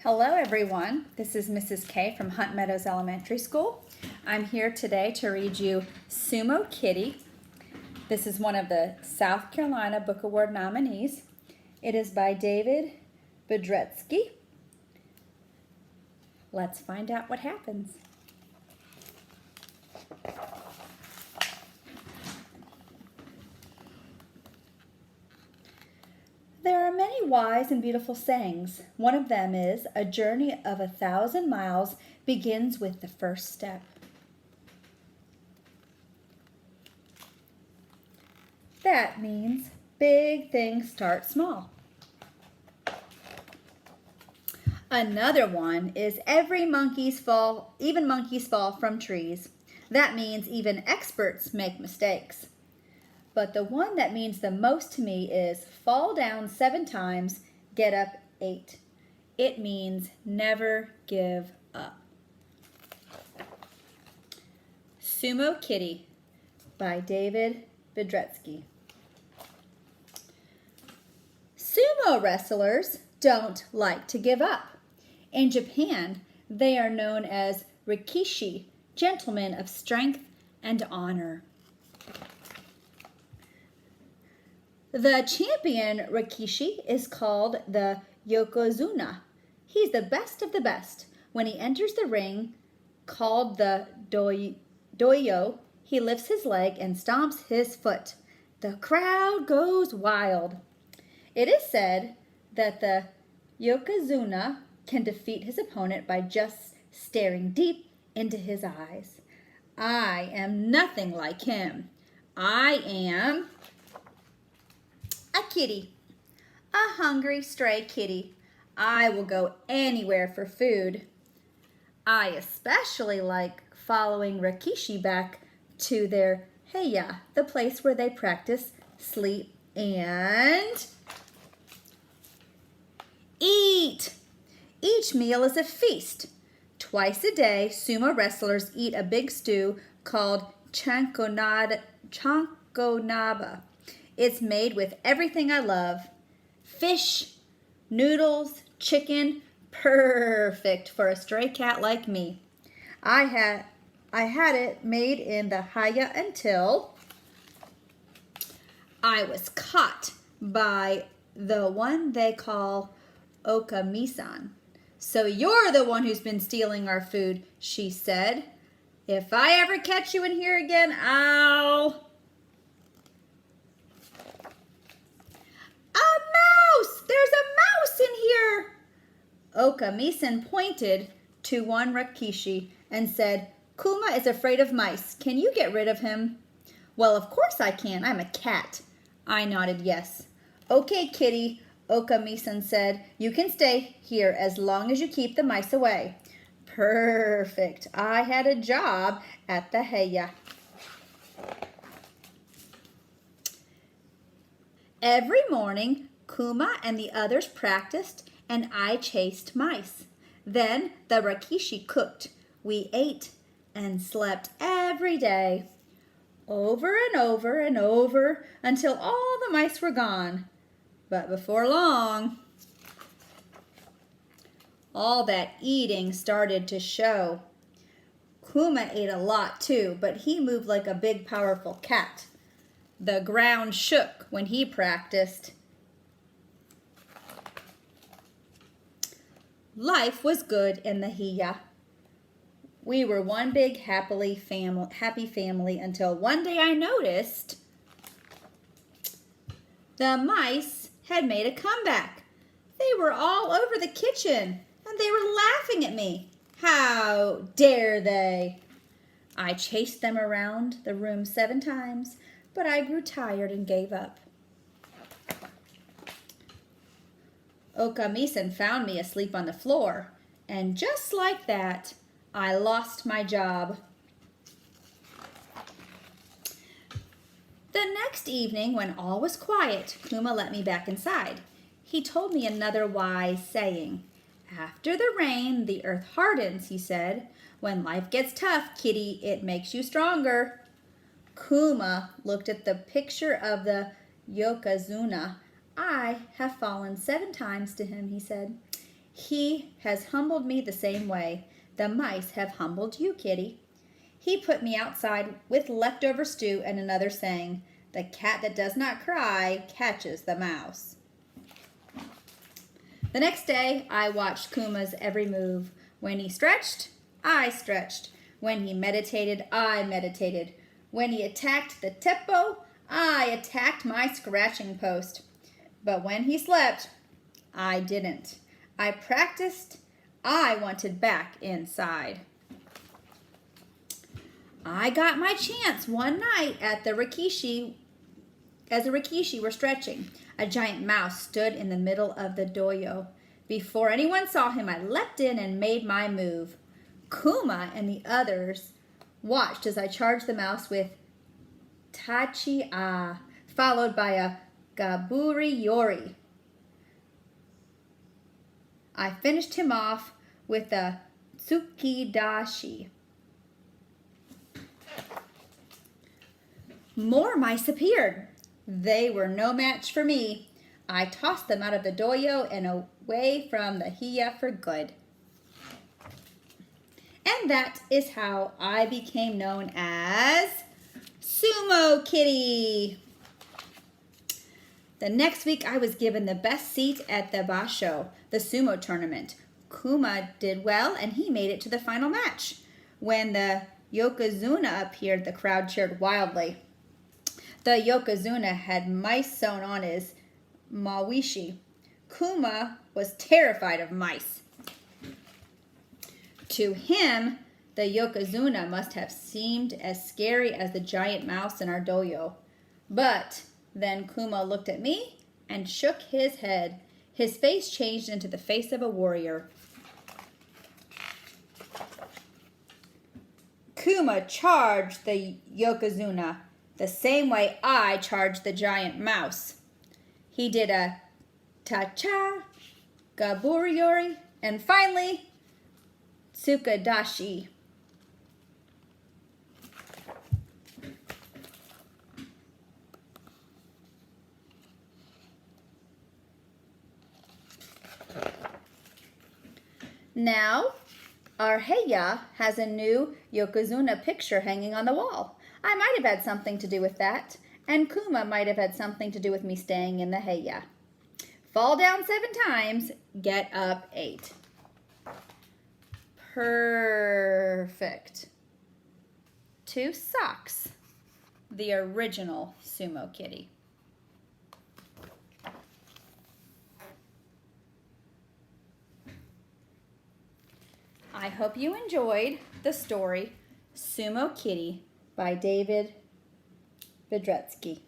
Hello everyone, this is Mrs. K from Hunt Meadows Elementary School. I'm here today to read you SumoKitty. This is one of the South Carolina Book Award nominees. It is by David Budretsky. Let's find out what happens. There are many wise and beautiful sayings. One of them is, a journey of 1,000 miles begins with the first step. That means big things start small. Another one is, even monkeys fall from trees. That means even experts make mistakes. But the one that means the most to me is, fall down 7 times, get up 8. It means never give up. SumoKitty by David Budretsky. Sumo wrestlers don't like to give up. In Japan, they are known as rikishi, gentlemen of strength and honor. The champion rikishi is called the yokozuna. He's the best of the best. When he enters the ring, called the doyo, he lifts his leg and stomps his foot. The crowd goes wild. It is said that the yokozuna can defeat his opponent by just staring deep into his eyes. I am nothing like him. I am a kitty, a hungry stray kitty. I will go anywhere for food. I especially like following rikishi back to their heya, the place where they practice, sleep, and eat. Each meal is a feast. Twice a day, sumo wrestlers eat a big stew called chankonaba. It's made with everything I love. Fish, noodles, chicken, perfect for a stray cat like me. I had it made in the haya until I was caught by the one they call Okami-san. So you're the one who's been stealing our food, she said. If I ever catch you in here again, I'll... There's a mouse in here! Okami-san pointed to one rikishi and said, Kuma is afraid of mice. Can you get rid of him? Well, of course I can. I'm a cat. I nodded yes. Okay, kitty, Okami-san said. You can stay here as long as you keep the mice away. Perfect. I had a job at the heya. Every morning, Kuma and the others practiced, and I chased mice. Then the rikishi cooked. We ate and slept every day, over and over and over, until all the mice were gone. But before long, all that eating started to show. Kuma ate a lot too, but he moved like a big, powerful cat. The ground shook when he practiced. Life was good in the heya. We were one big happy family until one day I noticed the mice had made a comeback. They were all over the kitchen and they were laughing at me. How dare they? I chased them around the room 7 times, but I grew tired and gave up. Okami-san found me asleep on the floor, and just like that, I lost my job. The next evening, when all was quiet, Kuma let me back inside. He told me another wise saying. After the rain, the earth hardens, he said. When life gets tough, kitty, it makes you stronger. Kuma looked at the picture of the yokozuna. I have fallen 7 times to him, he said. He has humbled me the same way the mice have humbled you, Kitty. He put me outside with leftover stew and another saying, the cat that does not cry catches the mouse. The next day, I watched Kuma's every move. When he stretched, I stretched. When he meditated, I meditated. When he attacked the teppo, I attacked my scratching post. But when he slept, I didn't. I practiced. I wanted back inside. I got my chance one night at the rikishi. As the rikishi were stretching, a giant mouse stood in the middle of the doyo. Before anyone saw him, I leapt in and made my move. Kuma and the others watched as I charged the mouse with tachi-a, followed by a gaburi-yori. I finished him off with a tsukidashi. More mice appeared. They were no match for me. I tossed them out of the doyo and away from the hiya for good. And that is how I became known as SumoKitty. The next week I was given the best seat at the basho, the sumo tournament. Kuma did well and he made it to the final match. When the yokozuna appeared, the crowd cheered wildly. The yokozuna had mice sewn on his mawishi. Kuma was terrified of mice. To him, the yokozuna must have seemed as scary as the giant mouse in our doyo. But then Kuma looked at me and shook his head. His face changed into the face of a warrior. Kuma charged the yokozuna the same way I charged the giant mouse. He did a ta-cha, gaburi-yori, and finally, tsukadashi. Now, our Heya has a new yokozuna picture hanging on the wall. I might have had something to do with that, and Kuma might have had something to do with me staying in the Heya. Fall down 7 times, get up 8. Perfect. 2 socks. The original SumoKitty. I hope you enjoyed the story SumoKitty by David Vedretsky.